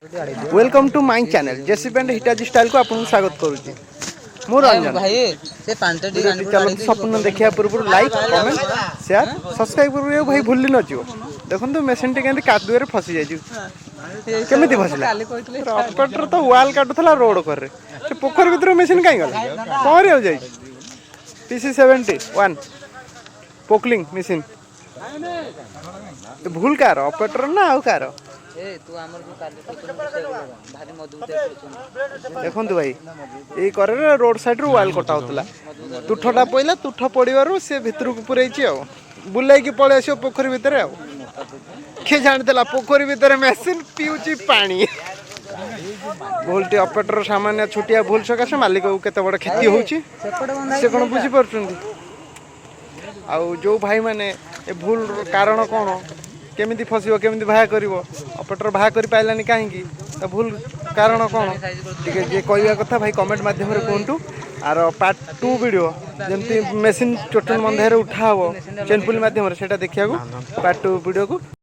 welcome to my channel JCB and Hitachi style को आपको स्वागत करूची मु रंजन भाई से पांचटी गांडी चलो संपूर्ण देखिया पूर्व लाइक कमेंट शेयर सब्सक्राइब करू भाई भूल न जियो देखंतु मशीन टी केंति कादुए रे फसी जाई केमिति फसिला ऑपरेटर तो वाल काटुथला रोड कर रे से पोखर भीतर मशीन काई गला कोन रे जाई पीसी 71 पोकलिंग मशीन भूल कार ऑपरेटर ना आउ कार देखो भाई ये करे रोड साइड रू वाल कटा होता तुठटा पड़ा तुठ पड़ू सी भितर को पुरई बुलाई पलि आस पोखरी भितर किए जानीला पोखरी भितर मेसीन पीऊँच पानी भूलटी ऑपरेटर सामान्य छोटिया भूल सकाशे मालिक को केते बड़ क्षति होची से कौन बुझी पार्टी आउ जो भाई माने ए भूल कारण कौन केमिति फसिबो केमिति बाहा करिवो ऑपरेटर बाहा करि पाइलानी काहेकि तो भूल कारण कौन टिके जे कहवा कथा भाई कमेंट माध्यम रे कहंतु आर पार्ट 2 वीडियो जेमति मशीन टोटल मंधे रे उठा हो चैनपुल माध्यम रे सेटा देखिया को पार्ट 2 वीडियो को